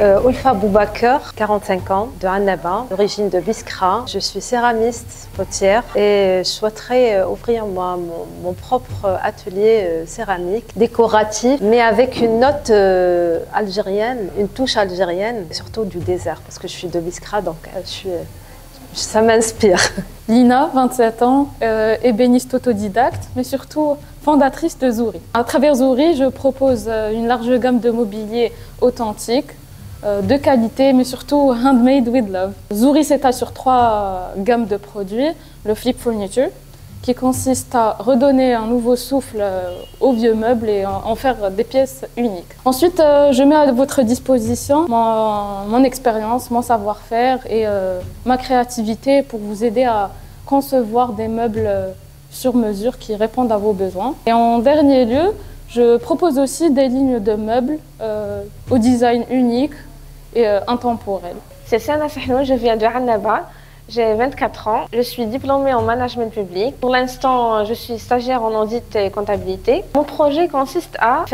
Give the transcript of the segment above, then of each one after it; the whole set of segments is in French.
Ulfa Boubaker, 45 ans, de Annaba, d'origine de Biskra. Je suis céramiste potière et je souhaiterais ouvrir mon propre atelier céramique, décoratif, mais avec une note algérienne, une touche algérienne, surtout du désert, parce que je suis de Biskra, donc ça m'inspire. Lina, 27 ans, ébéniste autodidacte, mais surtout fondatrice de Zouri. À travers Zouri, je propose une large gamme de mobilier authentique, de qualité, mais surtout handmade with love. Zouri s'étale sur 3 gammes de produits. Le flip furniture, qui consiste à redonner un nouveau souffle aux vieux meubles et en faire des pièces uniques. Ensuite, je mets à votre disposition mon expérience, mon savoir-faire et ma créativité pour vous aider à concevoir des meubles sur mesure qui répondent à vos besoins. Et en dernier lieu, je propose aussi des lignes de meubles au design unique et intemporel. C'est Sana Sahnou, je viens de Annaba. J'ai 24 ans, je suis diplômée en management public. Pour l'instant, je suis stagiaire en audit et comptabilité. Mon projet consiste à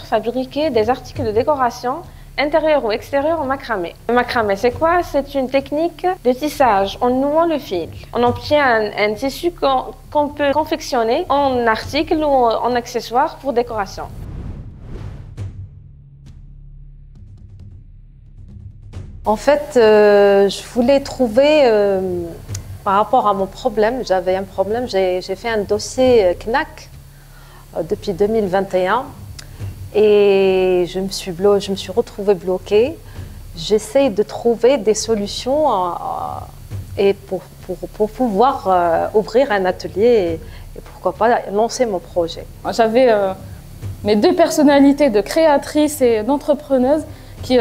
fabriquer des articles de décoration intérieur ou extérieur en macramé. Le macramé, c'est quoi? C'est une technique de tissage en nouant le fil. On obtient un tissu qu'on peut confectionner en article ou en accessoire pour décoration. En fait, je voulais trouver, par rapport à mon problème, j'avais un problème, j'ai fait un dossier CNAC depuis 2021 et je me suis retrouvée bloquée. J'essaye de trouver des solutions et pour pouvoir ouvrir un atelier et pourquoi pas lancer mon projet. J'avais mes 2 personnalités de créatrice et d'entrepreneuse qui,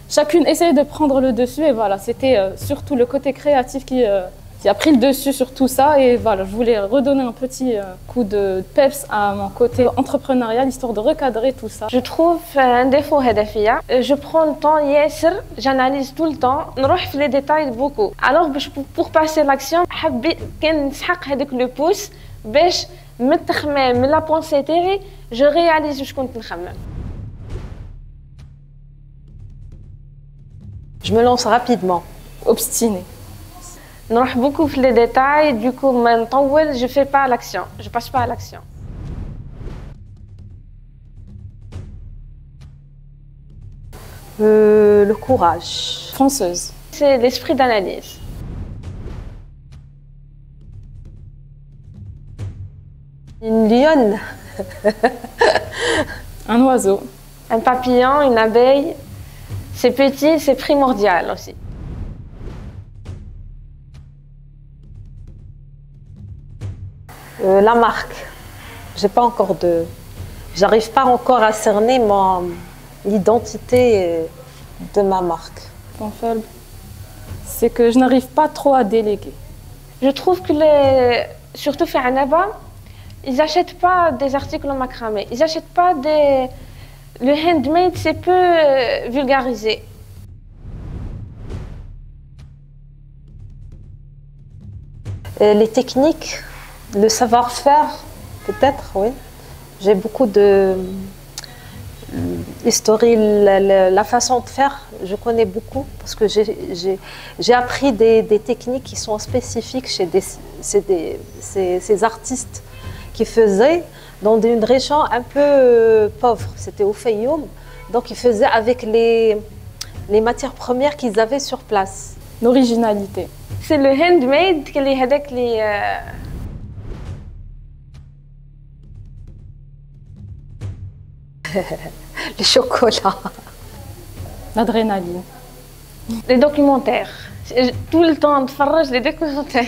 chacune essayait de prendre le dessus et voilà, c'était surtout le côté créatif qui a pris le dessus sur tout ça et voilà, je voulais redonner un petit coup de peps à mon côté entrepreneurial, histoire de recadrer tout ça. Je trouve un défaut هدفية. Je prends le temps ياسر, j'analyse tout le temps, نروح في les détails beaucoup. Alors pour passer l'action, حبيت كان نسحق هذاك le pouce باش من التخمام من la pensée تاعي je réalise واش كنت نخمم. Je me lance rapidement. Obstinée. نروح beaucoup في les détails, du coup ما نطول, je fais pas l'action, je passe pas à l'action. Le courage. Fonceuse. C'est l'esprit d'analyse. Une lionne. Un oiseau. Un papillon, une abeille. C'est petit, c'est primordial aussi. La marque. J'arrive pas encore à cerner l'identité de ma marque. Mon faible, c'est que je n'arrive pas trop à déléguer. Je trouve que surtout à Annaba, ils n'achètent pas des articles en macramé. Ils n'achètent pas des... Le handmade, c'est peu vulgarisé. Les techniques, le savoir-faire, peut-être, oui. J'ai beaucoup de historique, la façon de faire, je connais beaucoup parce que j'ai appris des techniques qui sont spécifiques chez ces artistes qui faisaient dans une région un peu pauvre. C'était au Fayoum, donc ils faisaient avec les matières premières qu'ils avaient sur place. L'originalité. C'est le handmade qui est avec les... Le chocolat. L'adrénaline. Les documentaires. Tout le temps, je les documentaires.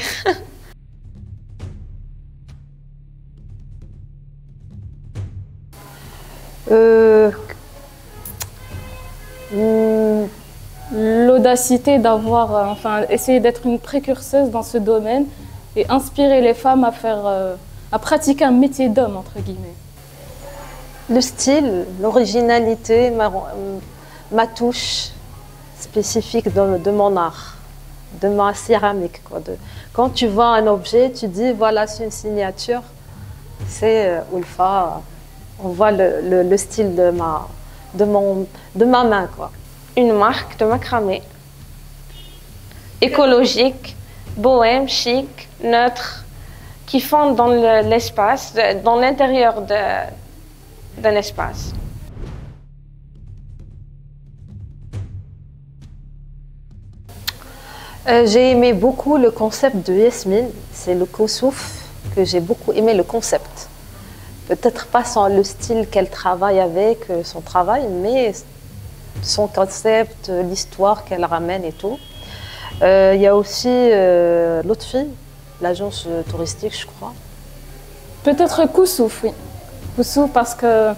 L'audacité d'avoir, essayer d'être une précurseuse dans ce domaine et inspirer les femmes à pratiquer un métier d'homme, entre guillemets. Le style, l'originalité, ma touche spécifique de mon art, de ma céramique. Quand tu vois un objet, tu dis voilà, c'est une signature, c'est Ulfa. On voit le style de ma main, quoi. une marque de macramé écologique, bohème, chic, neutre, qui fond dans l'espace, dans l'intérieur d'un espace. J'ai aimé beaucoup le concept de Yasmine, c'est le Koussouf que j'ai beaucoup aimé le concept. Peut-être pas le style qu'elle travaille avec, son travail, mais son concept, l'histoire qu'elle ramène et tout. Il y a aussi l'autre fille, l'agence touristique, je crois. Peut-être Koussouf, oui. Koussouf parce que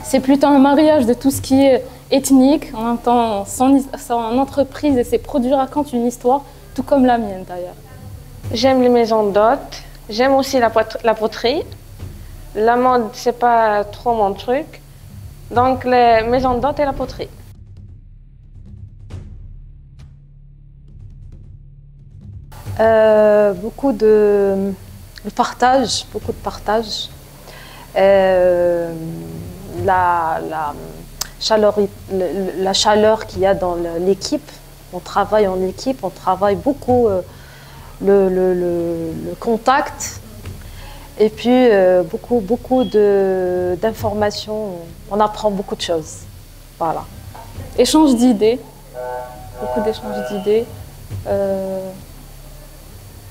c'est plutôt un mariage de tout ce qui est ethnique. En même temps, son entreprise et ses produits racontent une histoire, tout comme la mienne d'ailleurs. J'aime les maisons d'hôtes, j'aime aussi la poterie. La mode, c'est pas trop mon truc. Donc les maisons d'hôtes et la poterie. Beaucoup de partage, beaucoup de partage. La chaleur qu'il y a dans l'équipe. On travaille en équipe, on travaille beaucoup le contact. Et puis beaucoup d'informations. On apprend beaucoup de choses. Voilà. Échange d'idées, beaucoup d'échanges d'idées.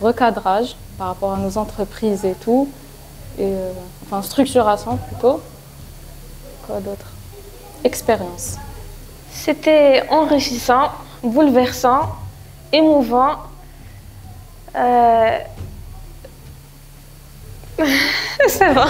Recadrage par rapport à nos entreprises et tout, et enfin structuration plutôt. Quoi d'autre? Expérience. C'était enrichissant, bouleversant, émouvant. C'est bon.